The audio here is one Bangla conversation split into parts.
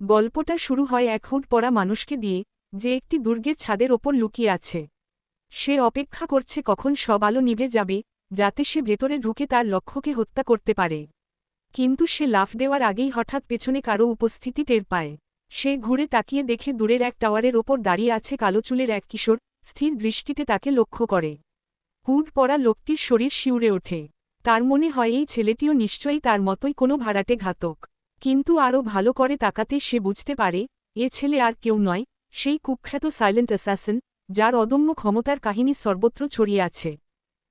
গল্পটা শুরু হয় এক হুড পরা মানুষকে দিয়ে, যে একটি দুর্গের ছাদের ওপর লুকিয়ে আছে। সে অপেক্ষা করছে কখন সব আলো নিভে যাবে, যাতে সে ভেতরে ঢুকে তার লক্ষ্যকে হত্যা করতে পারে। কিন্তু সে লাফ দেওয়ার আগেই হঠাৎ পেছনে কারো উপস্থিতি টের পায়। সে ঘুরে তাকিয়ে দেখে দূরের এক টাওয়ারের ওপর দাঁড়িয়ে আছে কালো চুলের এক কিশোর, স্থির দৃষ্টিতে তাকে লক্ষ্য করে। হুড পরা লোকটির শরীর শিউরে ওঠে। তার মনে হয় এই ছেলেটিও নিশ্চয়ই তার মতোই কোনো ভাড়াটে ঘাতক। কিন্তু আরও ভালো করে তাকাতে সে বুঝতে পারে, এ ছেলে আর কেউ নয়, সেই কুখ্যাত সাইলেন্ট অ্যাসাসিন, যার অদম্য ক্ষমতার কাহিনী সর্বত্র ছড়িয়ে আছে।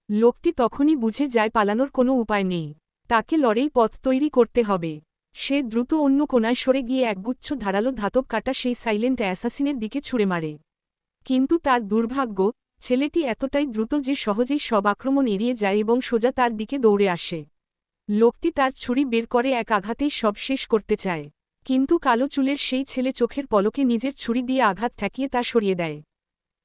লোকটি তখনই বুঝে যায় পালানোর কোনো উপায় নেই। তাকে লড়েই পথ তৈরি করতে হবে। সে দ্রুত অন্য কোণায় সরে গিয়ে একগুচ্ছ ধারালো ধাতব কাটা সেই সাইলেন্ট অ্যাসাসিনের দিকে ছুঁড়ে মারে। কিন্তু তার দুর্ভাগ্য, ছেলেটি এতটাই দ্রুত যে সহজেই সব আক্রমণ এড়িয়ে যায় এবং সোজা তার দিকে দৌড়ে আসে। লোকটি তার ছুরি বের করে এক আঘাতেই সব শেষ করতে চায়। কিন্তু কালো চুলের সেই ছেলে চোখের পলকে নিজের ছুরি দিয়ে আঘাত ঠেকিয়ে তা সরিয়ে দেয়।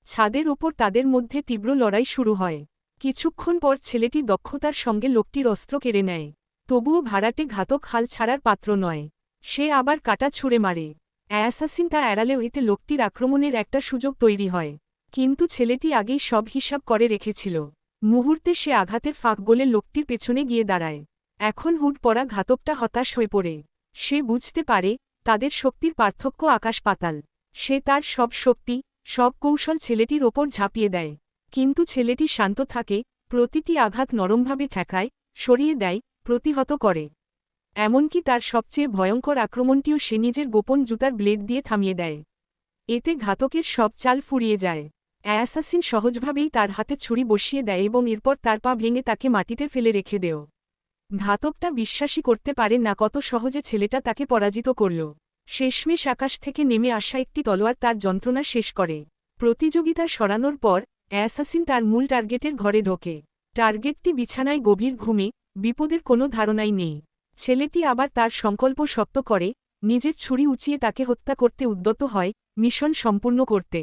ছাদের ওপর তাদের মধ্যে তীব্র লড়াই শুরু হয়। কিছুক্ষণ পর ছেলেটি দক্ষতার সঙ্গে লোকটির অস্ত্র কেড়ে নেয়। তবুও ভাড়াটে ঘাতক হাল ছাড়ার পাত্র নয়। সে আবার কাটা ছুঁড়ে মারে। অ্যাসাসিন তা এড়ালেও এতে লোকটির আক্রমণের একটা সুযোগ তৈরি হয়। কিন্তু ছেলেটি আগেই সব হিসাব করে রেখেছিল। মুহূর্তে সে আঘাতের ফাঁক গলে লোকটির পেছনে গিয়ে দাঁড়ায়। এখন হুড পরা ঘাতকটা হতাশ হয়ে পড়ে। সে বুঝতে পারে, তাদের শক্তির পার্থক্য আকাশ পাতাল। সে তার সব শক্তি, সব কৌশল ছেলেটির ওপর ঝাঁপিয়ে দেয়। কিন্তু ছেলেটি শান্ত থাকে, প্রতিটি আঘাত নরমভাবে ঠেকায়, সরিয়ে দেয়, প্রতিহত করে। এমনকি তার সবচেয়ে ভয়ঙ্কর আক্রমণটিও সে নিজের গোপন জুতার ব্লেড দিয়ে থামিয়ে দেয়। এতে ঘাতকের সব চাল ফুরিয়ে যায়। অ্যাসাসিন সহজভাবেই তার হাতে ছুরি বসিয়ে দেয় এবং এরপর তার পা ভেঙে তাকে মাটিতে ফেলে রেখে দেয়। ঘাতকটা বিশ্বাসই করতে পারে না কত সহজে ছেলেটা তাকে পরাজিত করল। শেষমেশ আকাশ থেকে নেমে আসা একটি তলোয়ার তার যন্ত্রণা শেষ করে। প্রতিযোগিতা সরানোর পর অ্যাসাসিন তার মূল টার্গেটের ঘরে ঢোকে। টার্গেটটি বিছানায় গভীর ঘুমে, বিপদের কোনো ধারণাই নেই। ছেলেটি আবার তার সংকল্প শক্ত করে, নিজের ছুরি উঁচিয়ে তাকে হত্যা করতে উদ্যত হয়, মিশন সম্পূর্ণ করতে।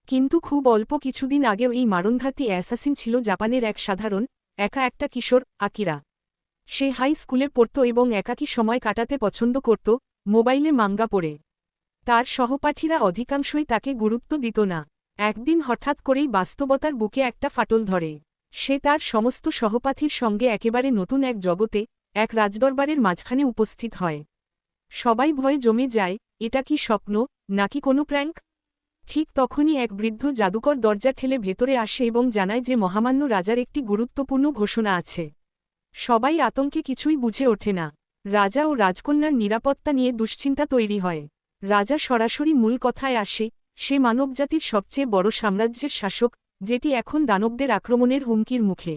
কিন্তু খুব অল্প কিছুদিন আগেও এই মারণঘাতী অ্যাসাসিন ছিল জাপানের এক সাধারণ, একা একটা কিশোর, আকিরা। সে হাই স্কুলে পড়ত এবং একাকী সময় কাটাতে পছন্দ করত, মোবাইলে মাঙ্গা পড়ে। তার সহপাঠীরা অধিকাংশই তাকে গুরুত্ব দিত না। একদিন হঠাৎ করেই বাস্তবতার বুকে একটা ফাটল ধরে। সে তার সমস্ত সহপাঠীর সঙ্গে একেবারে নতুন এক জগতে, এক রাজদরবারের মাঝখানে উপস্থিত হয়। সবাই ভয়ে জমে যায়, এটা কি স্বপ্ন, নাকি কোনো প্র্যাঙ্ক? ঠিক তখনই এক বৃদ্ধ জাদুকর দরজা ঠেলে ভেতরে আসে এবং জানায় যে মহামান্য রাজার একটি গুরুত্বপূর্ণ ঘোষণা আছে। সবাই আতঙ্কে কিছুই বুঝে ওঠে না। রাজা ও রাজকন্যার নিরাপত্তা নিয়ে দুশ্চিন্তা তৈরি হয়। রাজা সরাসরি মূল কথায় আসে, সে মানবজাতির সবচেয়ে বড় সাম্রাজ্যের শাসক, যেটি এখন দানবদের আক্রমণের হুমকির মুখে।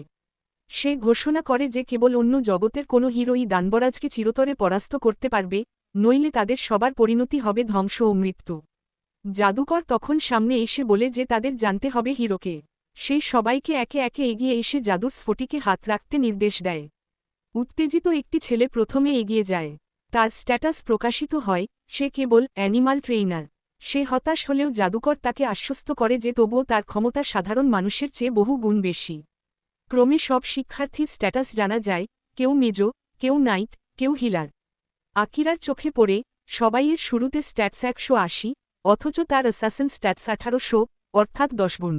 সে ঘোষণা করে যে কেবল অন্য জগতের কোনো হিরোই দানবরাজকে চিরতরে পরাস্ত করতে পারবে, নইলে তাদের সবার পরিণতি হবে ধ্বংস ও মৃত্যু। জাদুকর তখন সামনে এসে বলে যে তাদের জানতে হবে হিরোকে। সে সবাইকে একে একে এগিয়ে এসে জাদুর স্ফটিকে হাত রাখতে নির্দেশ দেয়। উত্তেজিত একটি ছেলে প্রথমে এগিয়ে যায়। তার স্ট্যাটাস প্রকাশিত হয়, সে কেবল অ্যানিমাল ট্রেইনার। সে হতাশ হলেও জাদুকর তাকে আশ্বস্ত করে যে তবুও তার ক্ষমতা সাধারণ মানুষের চেয়ে বহু গুণ বেশি। ক্রমে সব শিক্ষার্থীর স্ট্যাটাস জানা যায়, কেউ মেজো, কেউ নাইট, কেউ হিলার। আকিরার চোখে পড়ে, সবাইয়ের শুরুতে স্ট্যাটস 180, অথচ তার অ্যাসাসিন স্ট্যাটস 1800, অর্থাৎ 10 গুণ।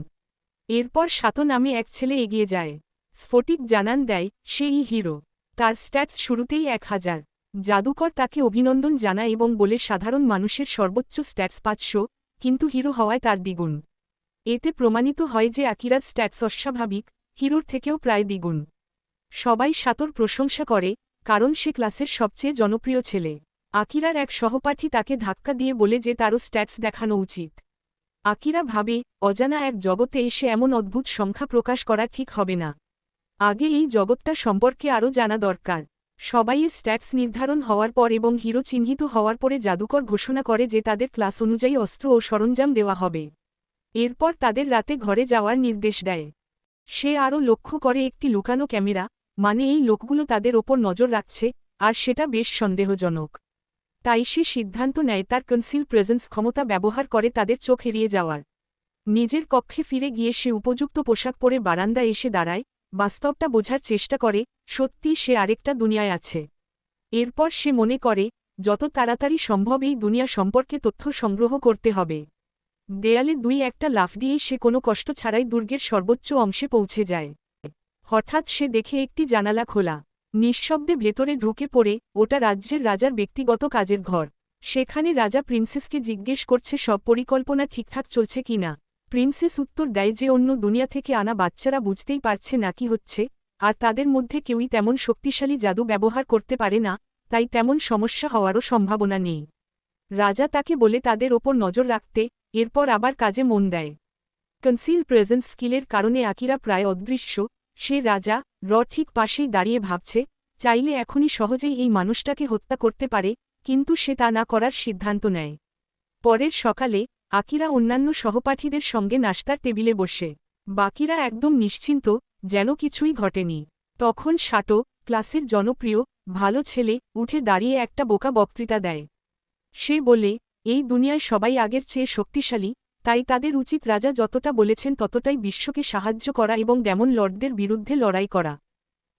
এরপর সাতো নামে এক ছেলে এগিয়ে যায়। স্ফটিক জানান দেয়, সেই হিরো। তার স্ট্যাটস শুরুতেই 1000। জাদুকর তাকে অভিনন্দন জানায় এবং বলে সাধারণ মানুষের সর্বোচ্চ স্ট্যাটস 500, কিন্তু হিরো হওয়ায় তার দ্বিগুণ। এতে প্রমাণিত হয় যে আকিরার স্ট্যাটস অস্বাভাবিক, হিরোর থেকেও প্রায় দ্বিগুণ। সবাই সাতোর প্রশংসা করে, কারণ সে ক্লাসের সবচেয়ে জনপ্রিয় ছেলে। আকিরার এক সহপাঠী তাকে ধাক্কা দিয়ে বলে যে তারও স্ট্যাটস দেখানো উচিত। আকিরা ভাবে, অজানা এক জগতে এসে এমন অদ্ভুত সংখ্যা প্রকাশ করা ঠিক হবে না। আগে এই জগৎটা সম্পর্কে আরও জানা দরকার। সবাইয়ের স্ট্যাটস নির্ধারণ হওয়ার পর এবং হিরো চিহ্নিত হওয়ার পরে জাদুকর ঘোষণা করে যে তাদের ক্লাস অনুযায়ী অস্ত্র ও সরঞ্জাম দেওয়া হবে। এরপর তাদের রাতে ঘরে যাওয়ার নির্দেশ দেয়। সে আরও লক্ষ্য করে একটি লুকানো ক্যামেরা, মানে এই লোকগুলো তাদের ওপর নজর রাখছে, আর সেটা বেশ সন্দেহজনক। তাই সে সিদ্ধান্ত নেয় তার কনসিল প্রেজেন্স ক্ষমতা ব্যবহার করে তাদের চোখ এড়িয়ে যাওয়ার। নিজের কক্ষে ফিরে গিয়ে সে উপযুক্ত পোশাক পরে বারান্দায় এসে দাঁড়ায়, বাস্তবটা বোঝার চেষ্টা করে, সত্যিই সে আরেকটা দুনিয়ায় আছে। এরপর সে মনে করে, যত তাড়াতাড়ি সম্ভব এই দুনিয়া সম্পর্কে তথ্য সংগ্রহ করতে হবে। দেয়ালে দুই একটা লাফ দিয়েই সে কোনো কষ্ট ছাড়াই দুর্গের সর্বোচ্চ অংশে পৌঁছে যায়। হঠাৎ সে দেখে একটি জানালা খোলা। নিঃশব্দে ভেতরে ঢুকে পড়ে, ওটা রাজ্যের রাজার ব্যক্তিগত কাজের ঘর। সেখানে রাজা প্রিন্সেসকে জিজ্ঞেস করছে সব পরিকল্পনা ঠিকঠাক চলছে কিনা। প্রিন্সেস উত্তর দেয় যে অন্য দুনিয়া থেকে আনা বাচ্চারা বুঝতেই পারছে না কি হচ্ছে, আর তাদের মধ্যে কেউই তেমন শক্তিশালী জাদু ব্যবহার করতে পারে না, তাই তেমন সমস্যা হওয়ারও সম্ভাবনা নেই। রাজা তাকে বলে তাদের ওপর নজর রাখতে, এরপর আবার কাজে মন দেয়। কনসিল প্রেজেন্স স্কিলের কারণে আকিরা প্রায় অদৃশ্য। সে রাজা ঠিক পাশেই দাঁড়িয়ে ভাবছে, চাইলে এখনই সহজেই এই মানুষটাকে হত্যা করতে পারে, কিন্তু সে তা না করার সিদ্ধান্ত নেয়। পরের সকালে আকিরা অন্যান্য সহপাঠীদের সঙ্গে নাশতার টেবিলে বসে। বাকিরা একদম নিশ্চিন্ত, যেন কিছুই ঘটেনি। তখন শাটো, ক্লাসের জনপ্রিয় ভালো ছেলে, উঠে দাঁড়িয়ে একটা বোকা বক্তৃতা দেয়। সে বলে, এই দুনিয়ায় সবাই আগের চেয়ে শক্তিশালী, তাই তাদের উচিত রাজা যতটা বলেছেন ততটাই বিশ্বকে সাহায্য করা এবং ডেমন লর্ডদের বিরুদ্ধে লড়াই করা।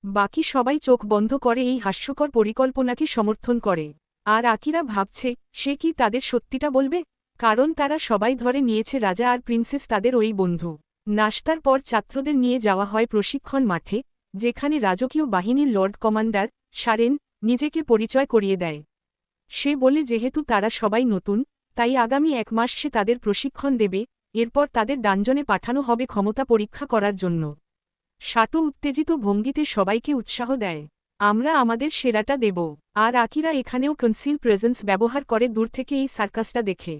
বাকি সবাই চোখ বন্ধ করে এই হাস্যকর পরিকল্পনাকে সমর্থন করে। আর আকিরা ভাবছে, সে কি তাদের সত্যিটা বলবে, কারণ তারা সবাই ধরে নিয়েছে রাজা আর প্রিন্সেস তাদের ওই বন্ধু। নাশতার পর ছাত্রদের নিয়ে যাওয়া হয় প্রশিক্ষণ মাঠে, যেখানে রাজকীয় বাহিনীর লর্ড কমান্ডার শারেন নিজেকে পরিচয় করিয়ে দেয়। সে বলে যেহেতু তারা সবাই নতুন, তাই আগামী 1 মাস সে তাদের প্রশিক্ষণ দেবে, এরপর তাদের ডানজনে পাঠানো হবে ক্ষমতা পরীক্ষা করার জন্য। শাটো উত্তেজিত ভঙ্গিতে সবাইকে উৎসাহ দেয়, আমরা আমাদের সেরাটা দেব। আর আকিরা এখানেও কনসিল প্রেজেন্স ব্যবহার করে দূর থেকে এই সার্কাসটা দেখে।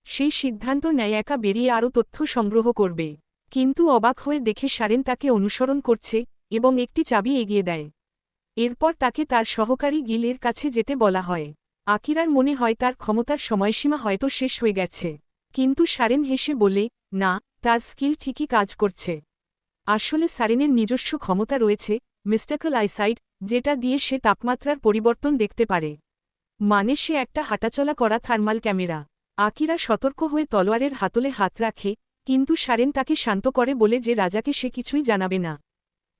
সেই সিদ্ধান্ত নেয় একা বেরিয়ে আরও তথ্য সংগ্রহ করবে। কিন্তু অবাক হয়ে দেখে শারেন তাকে অনুসরণ করছে এবং একটি চাবি এগিয়ে দেয়। এরপর তাকে তার সহকারী গিলের কাছে যেতে বলা হয়। আকিরার মনে হয় তার ক্ষমতার সময়সীমা হয়তো শেষ হয়ে গেছে, কিন্তু শারেন হেসে বলে, না, তার স্কিল ঠিকই কাজ করছে। আসলে শারেনের নিজস্ব ক্ষমতা রয়েছে, মিস্টাকল আইসাইট, যেটা দিয়ে সে তাপমাত্রার পরিবর্তন দেখতে পারে। মানে সে একটা হাঁটাচলা করা থার্মাল ক্যামেরা। আকিরা সতর্ক হয়ে তলোয়ারের হাতলে হাত রাখে, কিন্তু শারেন তাকে শান্ত করে বলে যে রাজাকে সে কিছুই জানাবে না।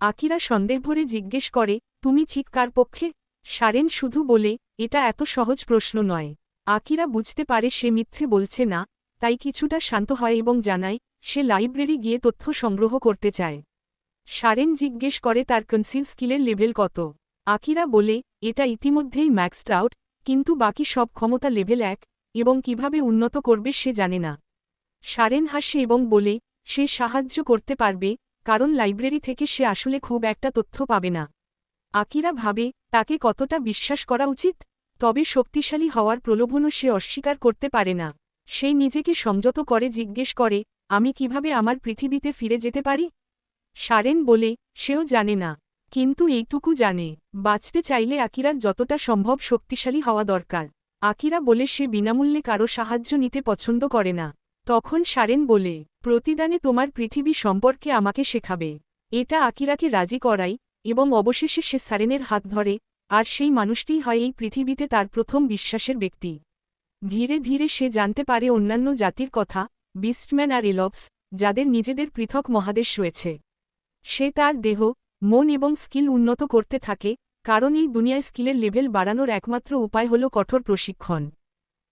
আকিরা সন্দেহভরে জিজ্ঞেস করে, তুমি ঠিক কার পক্ষে? শারেন শুধু বলে, এটা এত সহজ প্রশ্ন নয়। আকিরা বুঝতে পারে সে মিথ্যে বলছে না, তাই কিছুটা শান্ত হয় এবং জানায়, সে লাইব্রেরি গিয়ে তথ্য সংগ্রহ করতে চায়। শারেন জিজ্ঞেস করে তার কনসিল স্কিলের লেভেল কত। আকিরা বলে, এটা ইতিমধ্যেই ম্যাক্সড আউট, কিন্তু বাকি সব ক্ষমতা লেভেল 1, এবং কিভাবে উন্নত করবে সে জানে না। শারেন হাসে এবং বলে, সে সাহায্য করতে পারবে, কারণ লাইব্রেরি থেকে সে আসলে খুব একটা তথ্য পাবে না। আকিরা ভাবে, তাকে কতটা বিশ্বাস করা উচিত, তবে শক্তিশালী হওয়ার প্রলোভনও সে অস্বীকার করতে পারে না। সে নিজেকে সংযত করে জিজ্ঞেস করে, আমি কিভাবে আমার পৃথিবীতে ফিরে যেতে পারি? শারেন বলে, সেও জানে না, কিন্তু এইটুকু জানে, বাঁচতে চাইলে আকিরার যতটা সম্ভব শক্তিশালী হওয়া দরকার। আকিরা বলে সে বিনামূল্যে কারো সাহায্য নিতে পছন্দ করে না। তখন শারেন বলে, প্রতিদানে তোমার পৃথিবী সম্পর্কে আমাকে শেখাবে। এটা আকিরাকে রাজি করাই, এবং অবশেষে সে শারেনের হাত ধরে, আর সেই মানুষটিই হয় এই পৃথিবীতে তার প্রথম বিশ্বাসের ব্যক্তি। ধীরে ধীরে সে জানতে পারে অন্যান্য জাতির কথা, বিস্টম্যান আর এলভস, যাদের নিজেদের পৃথক মহাদেশ রয়েছে। সে তার দেহ, মন এবং স্কিল উন্নত করতে থাকে, কারণ এই দুনিয়ায় স্কিলের লেভেল বাড়ানোর একমাত্র উপায় হল কঠোর প্রশিক্ষণ।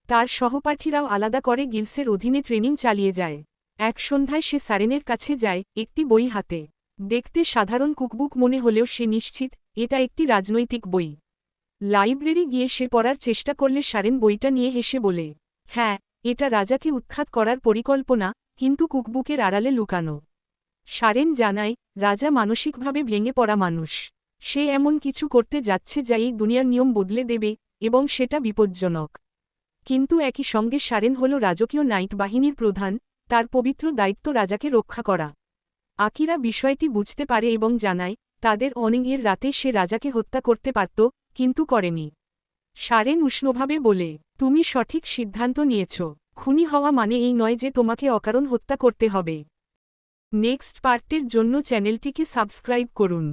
তার সহপাঠীরাও আলাদা করে গিলসের অধীনে ট্রেনিং চালিয়ে যায়। এক সন্ধ্যায় সে শারেনের কাছে যায়, একটি বই হাতে। দেখতে সাধারণ কুকবুক মনে হলেও সে নিশ্চিত, এটা একটি রাজনৈতিক বই। লাইব্রেরি গিয়ে সে পড়ার চেষ্টা করলে শারেন বইটা নিয়ে হেসে বলে, হ্যাঁ, এটা রাজাকে উৎখাত করার পরিকল্পনা, কিন্তু কুকবুকের আড়ালে লুকানো। শারেন জানায়, রাজা মানসিকভাবে ভেঙে পড়া মানুষ। সে এমন কিছু করতে যাচ্ছে যা এই দুনিয়ার নিয়ম বদলে দেবে, এবং সেটা বিপজ্জনক। কিন্তু একই সঙ্গে শারেন হল রাজকীয় নাইট বাহিনীর প্রধান, তার পবিত্র দায়িত্ব রাজাকে রক্ষা করা। আকিরা বিষয়টি বুঝতে পারে এবং জানায়, তাদের অনিংয়ের রাতে সে রাজাকে হত্যা করতে পারত, কিন্তু করেনি। শারেন উষ্ণভাবে বলে, তুমি সঠিক সিদ্ধান্ত নিয়েছ। খুনি হওয়া মানে এই নয় যে তোমাকে অকারণ হত্যা করতে হবে। নেক্সট পার্টের জন্য চ্যানেলটিকে সাবস্ক্রাইব করুন।